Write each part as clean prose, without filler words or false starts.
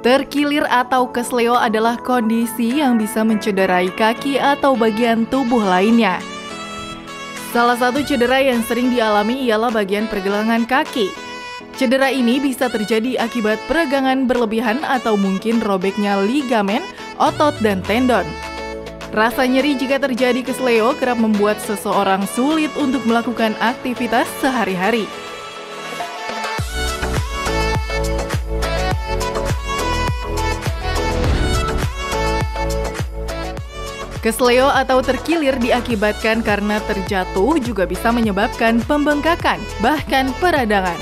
Terkilir atau kesleo adalah kondisi yang bisa mencederai kaki atau bagian tubuh lainnya. Salah satu cedera yang sering dialami ialah bagian pergelangan kaki. Cedera ini bisa terjadi akibat peregangan berlebihan atau mungkin robeknya ligamen, otot, dan tendon. Rasa nyeri jika terjadi kesleo kerap membuat seseorang sulit untuk melakukan aktivitas sehari-hari. Kesleo atau terkilir diakibatkan karena terjatuh juga bisa menyebabkan pembengkakan, bahkan peradangan.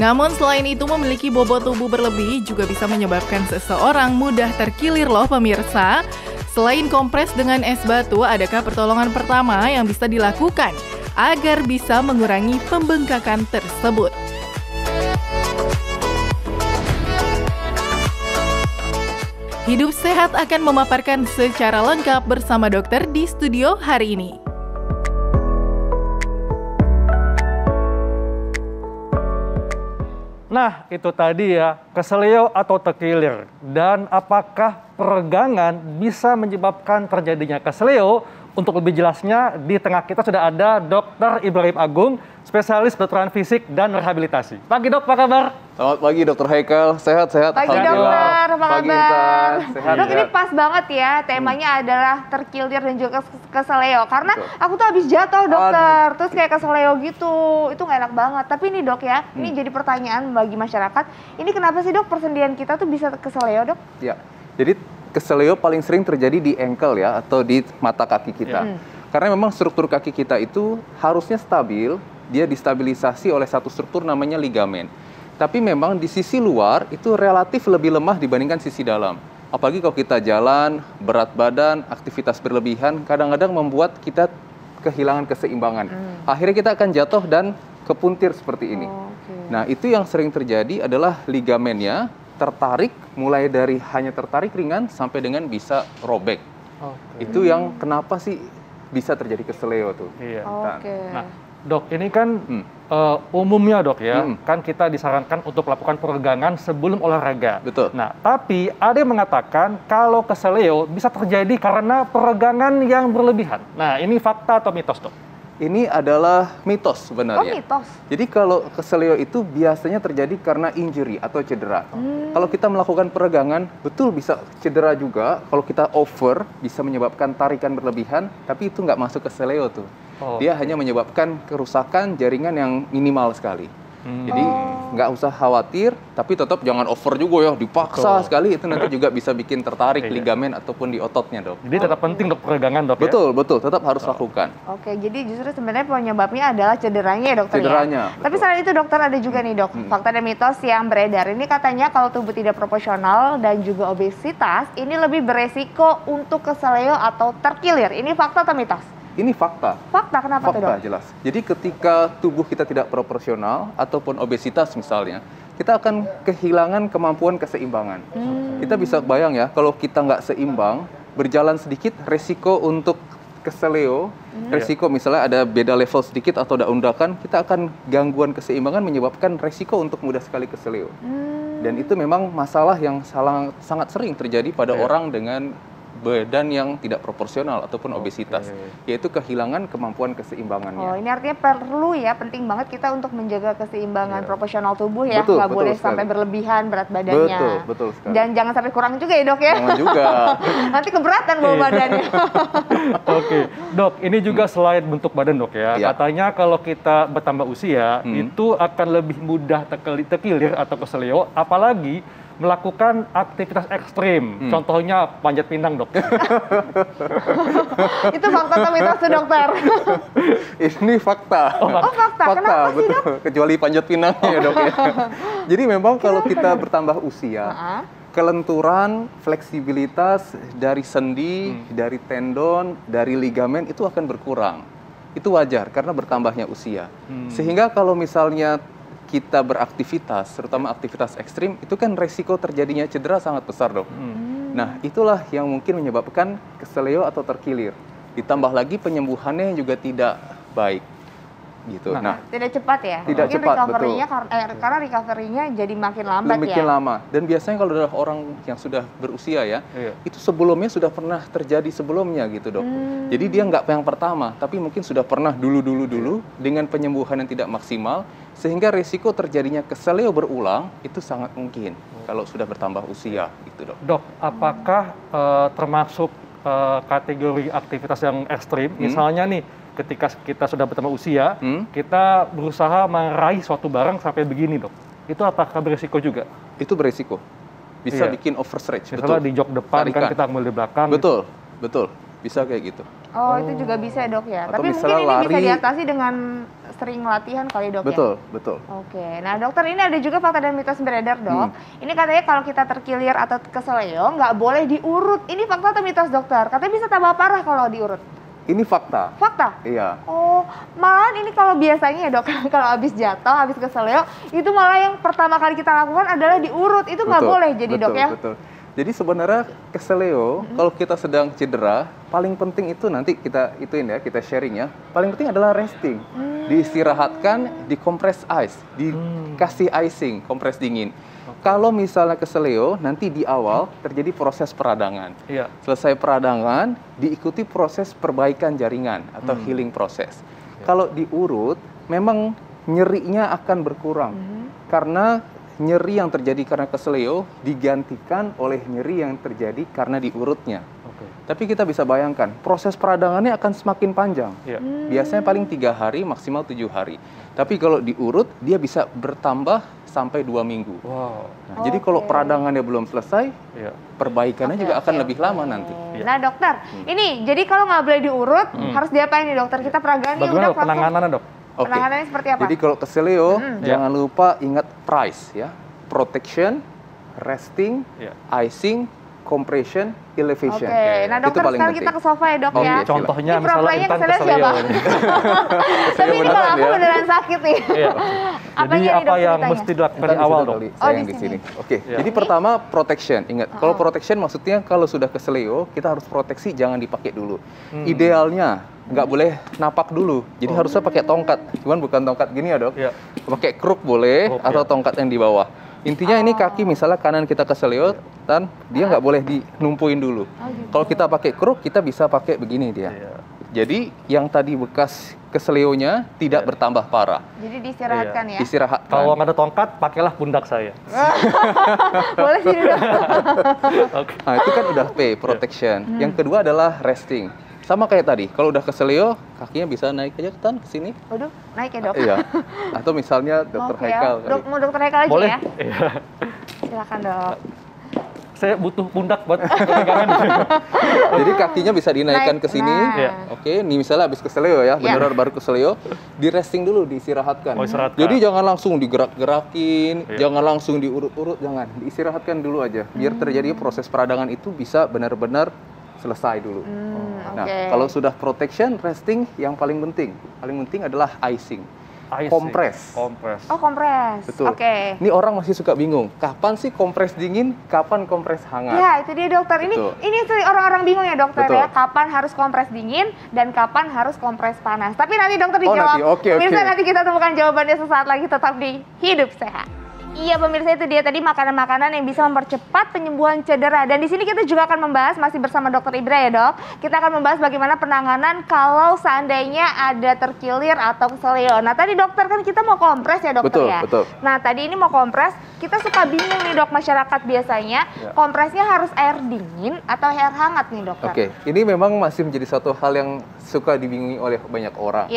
Namun selain itu memiliki bobot tubuh berlebih juga bisa menyebabkan seseorang mudah terkilir loh pemirsa. Selain kompres dengan es batu, adakah pertolongan pertama yang bisa dilakukan agar bisa mengurangi pembengkakan tersebut? Hidup Sehat akan memaparkan secara lengkap bersama dokter di studio hari ini. Nah, itu tadi ya, kesleo atau terkilir. Dan apakah peregangan bisa menyebabkan terjadinya kesleo? Untuk lebih jelasnya, di tengah kita sudah ada Dr. Ibrahim Agung, spesialis kedokteran fisik dan rehabilitasi. Pagi dok, apa kabar? Selamat pagi Dr. Haikal, sehat-sehat. Pagi dokter, apa kabar? Sehat, dok, ini pas banget ya, temanya adalah terkilir dan juga kesleo. Karena aku tuh habis jatuh dokter, terus kayak kesleo gitu, itu nggak enak banget. Tapi ini dok ya, ini jadi pertanyaan bagi masyarakat, ini kenapa sih dok persendian kita tuh bisa kesleo dok? Ya, jadi kesleo paling sering terjadi di ankle ya, atau di mata kaki kita. Karena memang struktur kaki kita itu harusnya stabil, dia distabilisasi oleh satu struktur namanya ligamen. Tapi memang di sisi luar itu relatif lebih lemah dibandingkan sisi dalam. Apalagi kalau kita jalan, berat badan, aktivitas berlebihan, kadang-kadang membuat kita kehilangan keseimbangan. Akhirnya kita akan jatuh dan kepuntir seperti ini. Nah, itu yang sering terjadi adalah ligamennya tertarik, mulai dari hanya tertarik ringan sampai dengan bisa robek. Itu yang kenapa sih bisa terjadi kesleo tuh. Iya. Nah, dok, ini kan umumnya dok ya, kan kita disarankan untuk melakukan peregangan sebelum olahraga. Betul. Nah, tapi ada yang mengatakan kalau kesleo bisa terjadi karena peregangan yang berlebihan. Nah, ini fakta atau mitos dok? Ini adalah mitos sebenarnya. Oh, mitos. Jadi kalau kesleo itu biasanya terjadi karena injury atau cedera. Kalau kita melakukan peregangan, betul bisa cedera juga. Kalau kita over, bisa menyebabkan tarikan berlebihan, tapi itu nggak masuk ke kesleo tuh. Dia hanya menyebabkan kerusakan jaringan yang minimal sekali. Jadi nggak usah khawatir, tapi tetap jangan over juga ya, dipaksa sekali, itu nanti juga bisa bikin tertarik ligamen ataupun di ototnya dok. Jadi tetap penting dok peregangan dok Betul, betul, tetap harus lakukan. Oke, jadi justru sebenarnya penyebabnya adalah cederanya ya dokter Cederanya, ya? Tapi selain itu dokter ada juga nih dok, fakta dan mitos yang beredar. Ini katanya kalau tubuh tidak proporsional dan juga obesitas, ini lebih beresiko untuk kesleo atau terkilir. Ini fakta atau mitos? Ini fakta. Fakta, kenapa tuh dok? Fakta, jelas. Jadi ketika tubuh kita tidak proporsional ataupun obesitas misalnya, kita akan kehilangan kemampuan keseimbangan. Kita bisa bayang ya, kalau kita nggak seimbang, berjalan sedikit, resiko untuk kesleo, resiko misalnya ada beda level sedikit atau ada undakan, kita akan gangguan keseimbangan menyebabkan resiko untuk mudah sekali kesleo. Dan itu memang masalah yang sangat sering terjadi pada orang dengan badan yang tidak proporsional ataupun obesitas, yaitu kehilangan kemampuan keseimbangannya. Oh, ini artinya perlu ya, penting banget kita untuk menjaga keseimbangan proporsional tubuh ya, nggak boleh sampai berlebihan berat badannya. Betul sekali. Dan jangan sampai kurang juga ya dok ya. Jangan juga. Nanti keberatan bawa badannya. Oke, dok, ini juga selain bentuk badan dok ya, katanya kalau kita bertambah usia, itu akan lebih mudah terkilir atau kesleo, apalagi melakukan aktivitas ekstrim, contohnya panjat pinang dok. Itu fakta atau mitos tuh dokter? Ini fakta. Oh fakta, kenapa sih dok? Kecuali panjat pinangnya ya dok ya. Jadi memang kalau kita bertambah usia, kelenturan, fleksibilitas dari sendi, dari tendon, dari ligamen itu akan berkurang. Itu wajar karena bertambahnya usia. Sehingga kalau misalnya kita beraktivitas, terutama aktivitas ekstrim, itu kan resiko terjadinya cedera sangat besar dok. Nah, itulah yang mungkin menyebabkan kesleo atau terkilir. Ditambah lagi penyembuhannya juga tidak baik. gitu. Nah, tidak cepat ya? Tidak Mungkin cepat, recovery-nya karena recovery-nya jadi makin lambat makin ya? lama. Dan biasanya kalau adalah orang yang sudah berusia ya, itu sebelumnya sudah pernah terjadi sebelumnya gitu dok. Jadi dia nggak yang pertama, tapi mungkin sudah pernah dulu dengan penyembuhan yang tidak maksimal, sehingga risiko terjadinya keseleo berulang itu sangat mungkin kalau sudah bertambah usia gitu dok. Dok, apakah termasuk kategori aktivitas yang ekstrim? Misalnya nih, ketika kita sudah bertambah usia, kita berusaha meraih suatu barang sampai begini dok. Itu apakah berisiko juga? Itu berisiko. Bisa bikin overstretch. Misalnya betul. di jok depan kan kita ambil di belakang. Betul, betul. Bisa kayak gitu. Oh, itu juga bisa ya dok ya? Atau Tapi mungkin misalnya ini bisa lari. diatasi dengan sering latihan kali dok ya? Betul. Oke, nah dokter ini ada juga fakta dan mitos beredar dok. Ini katanya kalau kita terkilir atau keseleo nggak boleh diurut. Ini fakta atau mitos dokter? Katanya bisa tambah parah kalau diurut. Ini fakta. Fakta? Iya. Oh, malahan ini kalau biasanya ya dok, kalau habis jatuh, habis keseleo, itu malah yang pertama kali kita lakukan adalah diurut. Itu nggak boleh jadi dok ya? Betul. Jadi sebenarnya keseleo, kalau kita sedang cedera, paling penting itu nanti kita kita sharing ya. Paling penting adalah resting. Diistirahatkan, dikompres ice, dikasih icing, kompres dingin. Kalau misalnya keseleo, nanti di awal terjadi proses peradangan. Selesai peradangan, diikuti proses perbaikan jaringan atau healing proses. Kalau diurut, memang nyerinya akan berkurang. Karena nyeri yang terjadi karena keseleo digantikan oleh nyeri yang terjadi karena diurutnya. Tapi kita bisa bayangkan, proses peradangannya akan semakin panjang. Biasanya paling 3 hari, maksimal 7 hari. Tapi kalau diurut, dia bisa bertambah sampai 2 minggu. Nah, jadi kalau peradangannya belum selesai, perbaikannya juga akan lebih lama nanti. Nah dokter, ini jadi kalau nggak boleh diurut, harus diapain nih dokter? Kita peragani Bagaimana penanganannya dok? Penanganannya seperti apa? Jadi kalau keseleo, jangan lupa ingat price ya. Protection, resting, icing, compression, elevation. Nah dokter sekarang kita ke sofa ya dok ya. Contohnya ini misalnya Intan keseleo. Tapi ini kalau aku beneran sakit nih. Jadi apa yang mesti dilakukan di awal dok? Di sini. Jadi pertama protection. Ingat, kalau protection maksudnya kalau sudah keseleo, kita harus proteksi, jangan dipakai dulu. Idealnya nggak boleh napak dulu. Jadi harusnya pakai tongkat. Cuman bukan tongkat gini ya dok. Pakai kruk boleh atau tongkat yang di bawah. Intinya ini kaki misalnya kanan kita keseleo, dan dia nggak boleh dinumpuin dulu. Kalau kita pakai kruk, kita bisa pakai begini dia. Jadi yang tadi bekas keseleonya tidak bertambah parah. Jadi diistirahatkan ya? Istirahatkan. Kalau nggak ada tongkat, pakailah pundak saya. Boleh sih dok. Nah itu kan udah P, protection. Yang kedua adalah resting. Sama kayak tadi, kalau udah keseleo, kakinya bisa naik aja ke sini. Waduh, naik ya dok? Iya. Atau misalnya dokter Haikal. Mau dokter Haikal aja boleh? ya? Silakan dok. Saya butuh pundak buat pegangan. Jadi kakinya bisa dinaikkan ke sini. Oke, ini misalnya habis keseleo ya, beneran baru keseleo, di resting dulu, diistirahatkan. Jadi jangan langsung digerak-gerakin, jangan langsung diurut-urut, jangan. Diistirahatkan dulu aja, biar terjadi proses peradangan itu bisa benar-benar selesai dulu. Nah, kalau sudah protection, resting yang paling penting adalah icing. Kompres. Oh, kompres. Betul. Ini orang masih suka bingung. Kapan sih kompres dingin? Kapan kompres hangat? Ya, itu dia dokter. Ini orang-orang bingung ya dokter ya. Kapan harus kompres dingin dan kapan harus kompres panas. Tapi nanti dokter dijawab. Pemirsa, nanti kita temukan jawabannya sesaat lagi, tetap di Hidup Sehat. Iya pemirsa, itu dia tadi makanan-makanan yang bisa mempercepat penyembuhan cedera. Dan di sini kita juga akan membahas, masih bersama Dokter Ibra ya dok. Kita akan membahas bagaimana penanganan kalau seandainya ada terkilir atau keseleo. Nah tadi dokter kan kita mau kompres ya dokter ya. Betul. Nah tadi ini mau kompres, kita suka bingung nih dok, masyarakat biasanya kompresnya harus air dingin atau air hangat nih dokter. Ini memang masih menjadi satu hal yang suka dibingungi oleh banyak orang.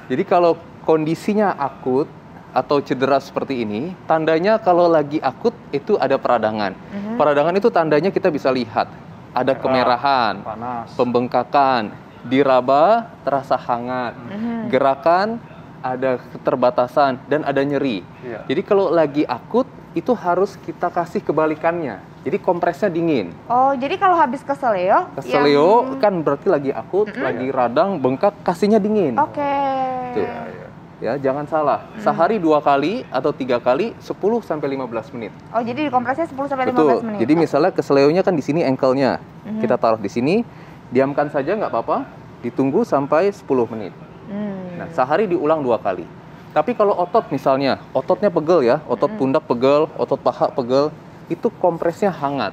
Jadi kalau kondisinya akut atau cedera seperti ini, tandanya kalau lagi akut itu ada peradangan. Peradangan itu tandanya kita bisa lihat. Ada kemerahan, panas, pembengkakan, diraba, terasa hangat, gerakan, ada keterbatasan, dan ada nyeri. Jadi kalau lagi akut, itu harus kita kasih kebalikannya. Jadi kompresnya dingin. Oh, jadi kalau habis keseleo? Keseleo kan berarti lagi akut, lagi radang, bengkak, kasihnya dingin. Ya, jangan salah. Sehari 2 kali atau 3 kali 10-15 menit. Oh, jadi dikompresnya 10-15 menit. Jadi misalnya keseleonya kan di sini ankle-nya. Kita taruh di sini, diamkan saja nggak apa-apa, ditunggu sampai 10 menit. Nah, sehari diulang 2 kali. Tapi kalau otot misalnya, ototnya pegel ya, otot pundak pegel, otot paha pegel, itu kompresnya hangat.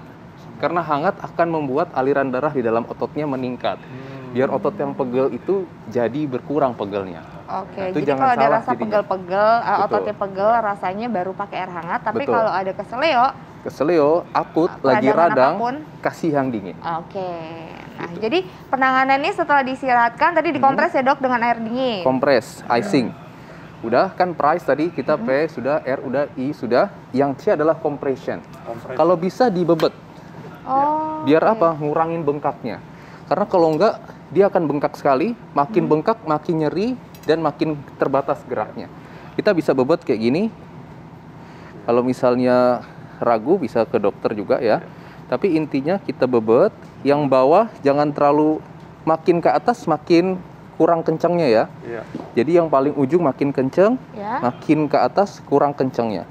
Karena hangat akan membuat aliran darah di dalam ototnya meningkat. Biar otot yang pegel itu jadi berkurang pegelnya. Oke, Nah, itu jadi jangan kalau ada salah rasa jadinya. pegel-pegel, Betul. ototnya pegel, rasanya baru pakai air hangat. Tapi Betul. kalau ada keseleo, Keseleo, akut, lagi peradangan radang, apapun. kasih yang dingin. oke. Nah, jadi penanganannya setelah disirahatkan, tadi dikompres ya dok dengan air dingin. Kompres, icing. Udah kan price tadi kita P sudah, R udah, I sudah. Yang C adalah compression. Kalau bisa dibebet. Oh, Biar oke. apa? Ngurangin bengkaknya. Karena kalau enggak, dia akan bengkak sekali. Makin bengkak, makin nyeri, dan makin terbatas geraknya. Kita bisa bebet kayak gini. Kalau misalnya ragu, bisa ke dokter juga ya. Tapi intinya kita bebet. Yang bawah jangan terlalu makin ke atas, makin kurang kencangnya ya. Iya. Jadi yang paling ujung makin kenceng, Ya. makin ke atas kurang kencangnya.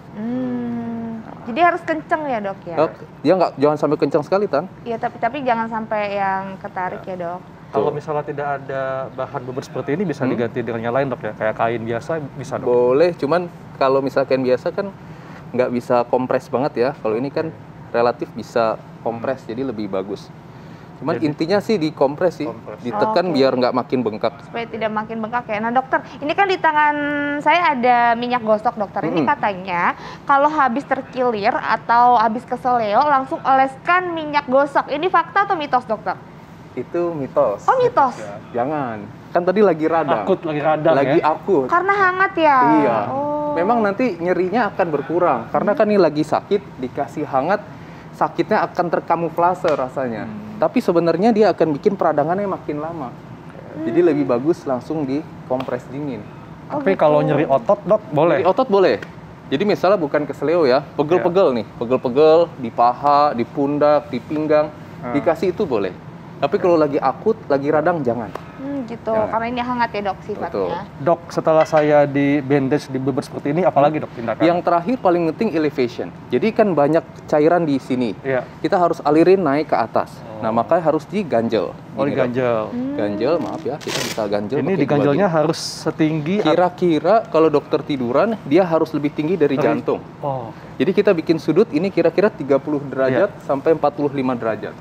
Jadi harus kenceng ya dok ya? Dok, dia nggak, jangan sampai kencang sekali, Tan. Iya, tapi jangan sampai yang ketarik ya dok. Kalau misalnya tidak ada bahan bubur seperti ini bisa diganti dengan yang lain dok ya, kayak kain biasa bisa dok. Boleh, cuman kalau misalkan biasa kan nggak bisa kompres banget ya. Kalau ini kan relatif bisa kompres, jadi lebih bagus. Cuman Jadi- intinya sih dikompres sih, Kompres. ditekan Oke. biar nggak makin bengkak. Supaya tidak makin bengkak ya. Nah dokter, ini kan di tangan saya ada minyak gosok dokter. Ini katanya kalau habis terkilir atau habis keseleo langsung oleskan minyak gosok. Ini fakta atau mitos dokter? Itu mitos. Oh mitos. Jangan, kan tadi lagi radang. Akut lagi radang Lagi ya. akut. Karena hangat ya? Iya. Oh. Memang nanti nyerinya akan berkurang karena kan ini lagi sakit, dikasih hangat, sakitnya akan terkamuflase rasanya. Tapi sebenarnya dia akan bikin peradangannya makin lama. Jadi lebih bagus langsung dikompres dingin. Oh, Tapi gitu. kalau nyeri otot dok boleh. Di otot boleh. Jadi misalnya bukan keseleo ya, pegel-pegel nih, pegel-pegel di paha, di pundak, di pinggang, dikasih itu boleh. Tapi kalau lagi akut, lagi radang jangan. Gitu. Jangan. Karena ini hangat ya dok sifatnya. Dok, setelah saya di bandage di bubur seperti ini, apalagi dok tindakan? Yang terakhir paling penting elevation. Jadi kan banyak cairan di sini. Iya. Kita harus alirin naik ke atas. Nah, makanya harus diganjel. Oh, Gini, Dok. diganjel. Ganjel, maaf ya, kita bisa ganjel. Ini pakai diganjelnya dua harus setinggi gini. Kira-kira kalau dokter tiduran, dia harus lebih tinggi dari jantung. Oh, Jadi kita bikin sudut ini kira-kira 30 derajat sampai 45 derajat.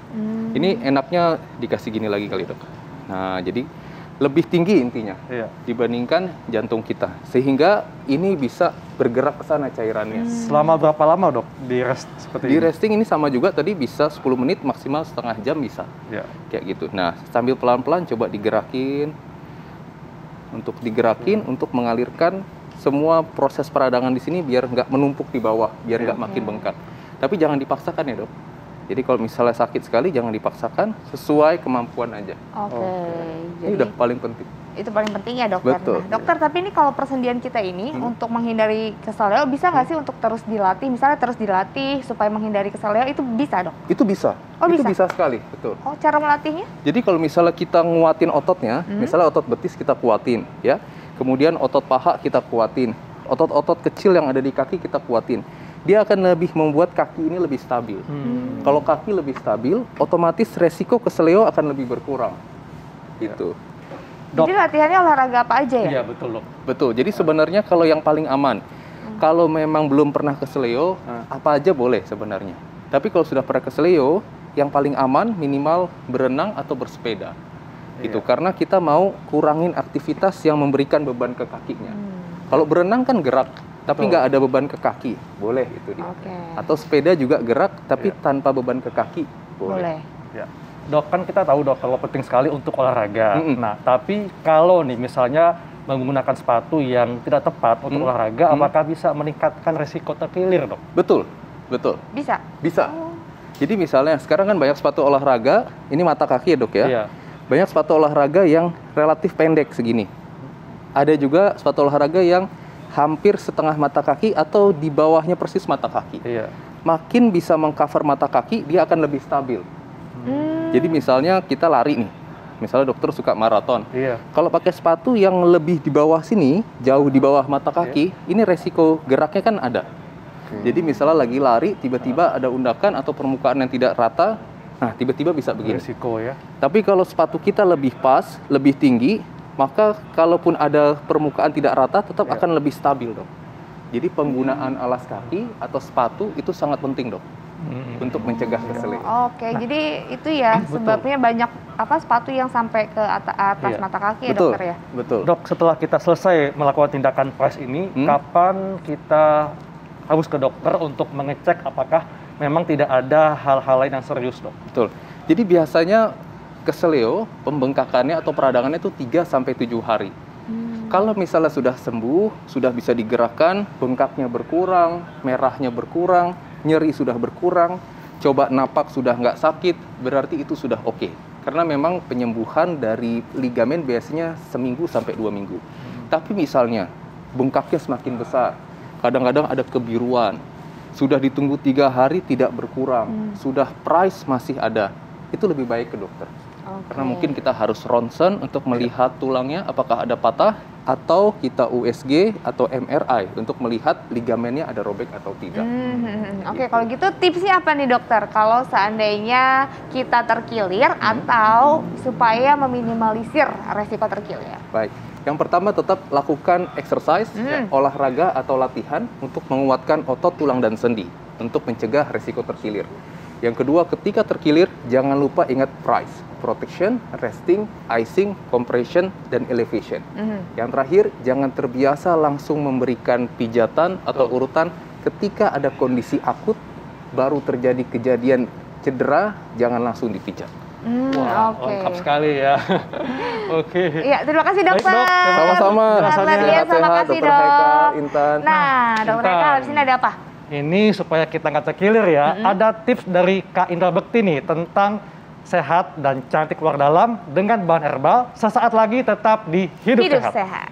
Ini enaknya dikasih gini lagi kali, Dok. Nah, jadi lebih tinggi intinya iya. dibandingkan jantung kita. Sehingga ini bisa bergerak ke sana cairannya. Selama berapa lama dok di rest seperti Di ini? resting ini sama juga tadi bisa 10 menit maksimal setengah jam bisa. Ya. Kayak gitu. Nah, sambil pelan-pelan coba digerakin. Untuk digerakin, untuk mengalirkan semua proses peradangan di sini biar nggak menumpuk di bawah, biar nggak makin bengkak. Tapi jangan dipaksakan ya dok. Jadi kalau misalnya sakit sekali jangan dipaksakan, sesuai kemampuan aja. Oke. Ini Jadi udah paling penting. itu paling penting ya dokter. Betul. Nah, dokter, tapi ini kalau persendian kita ini untuk menghindari keseleo bisa nggak sih untuk terus dilatih? Misalnya terus dilatih supaya menghindari keseleo itu bisa dok? Itu bisa. Oh, itu bisa? bisa sekali, betul. Oh, cara melatihnya? Jadi kalau misalnya kita nguatin ototnya, misalnya otot betis kita kuatin, ya. Kemudian otot paha kita kuatin, otot-otot kecil yang ada di kaki kita kuatin. Dia akan lebih membuat kaki ini lebih stabil. Kalau kaki lebih stabil, otomatis resiko keseleo akan lebih berkurang. Gitu. Dok. Jadi latihannya olahraga apa aja ya? Iya betul dok. Betul. Jadi sebenarnya kalau yang paling aman, kalau memang belum pernah keseleo, apa aja boleh sebenarnya. Tapi kalau sudah pernah keseleo, yang paling aman minimal berenang atau bersepeda. Gitu. Karena kita mau kurangin aktivitas yang memberikan beban ke kakinya. Kalau berenang kan gerak, tapi nggak ada beban ke kaki, boleh itu dia. Oke. Atau sepeda juga gerak, tapi tanpa beban ke kaki, boleh. Boleh. Ya. Dok, kan kita tahu dok kalau penting sekali untuk olahraga. Mm-mm. Nah, tapi kalau nih misalnya menggunakan sepatu yang tidak tepat untuk olahraga, apakah bisa meningkatkan resiko terkilir dok? Betul, betul, Bisa? bisa. Jadi misalnya sekarang kan banyak sepatu olahraga, ini mata kaki ya dok ya. Iya. Banyak sepatu olahraga yang relatif pendek segini. Ada juga sepatu olahraga yang hampir setengah mata kaki atau di bawahnya persis mata kaki. Iya. Makin bisa mengcover mata kaki, dia akan lebih stabil. Jadi misalnya kita lari nih, misalnya dokter suka maraton. Iya. Kalau pakai sepatu yang lebih di bawah sini, jauh di bawah mata kaki, ini resiko geraknya kan ada. Jadi misalnya lagi lari, tiba-tiba ada undakan atau permukaan yang tidak rata, nah tiba-tiba bisa begini. Resiko ya. Tapi kalau sepatu kita lebih pas, lebih tinggi, maka kalaupun ada permukaan tidak rata tetap akan lebih stabil, Dok. Jadi penggunaan alas kaki atau sepatu itu sangat penting, Dok, untuk mencegah keselio. Oke, jadi itu ya sebabnya banyak sepatu yang sampai ke atas mata kaki ya, betul, dokter ya? Betul. Dok, setelah kita selesai melakukan tindakan price ini, kapan kita harus ke dokter untuk mengecek apakah memang tidak ada hal-hal lain yang serius, Dok? Betul. Jadi biasanya keselio, pembengkakannya atau peradangannya itu 3-7 hari. Kalau misalnya sudah sembuh, sudah bisa digerakkan, bengkaknya berkurang, merahnya berkurang, nyeri sudah berkurang, coba napak sudah nggak sakit, berarti itu sudah oke. Karena memang penyembuhan dari ligamen biasanya 1-2 minggu. Tapi misalnya bengkaknya semakin besar, kadang-kadang ada kebiruan, sudah ditunggu 3 hari tidak berkurang, sudah price masih ada, itu lebih baik ke dokter. Karena mungkin kita harus ronsen untuk melihat tulangnya apakah ada patah, atau kita USG atau MRI untuk melihat ligamennya ada robek atau tidak. Oke, kalau gitu tipsnya apa nih dokter? Kalau seandainya kita terkilir atau supaya meminimalisir resiko terkilir? Baik, yang pertama tetap lakukan exercise, olahraga atau latihan untuk menguatkan otot, tulang, dan sendi untuk mencegah resiko terkilir. Yang kedua, ketika terkilir, jangan lupa ingat price, protection, resting, icing, compression, dan elevation. Yang terakhir, jangan terbiasa langsung memberikan pijatan atau urutan ketika ada kondisi akut, baru terjadi kejadian cedera, jangan langsung dipijat. Wah, lengkap sekali ya. Oke. Iya, terima kasih dokter. Baik, Dok. Sama-sama. Terima kasih Dr. dok. Heka, Intan. Nah, dokter Heka, habis ini ada apa? Ini supaya kita nggak terkilir ya, ada tips dari Kak Indra Bekti nih tentang sehat dan cantik luar dalam dengan bahan herbal. Sesaat lagi tetap di Hidup Sehat.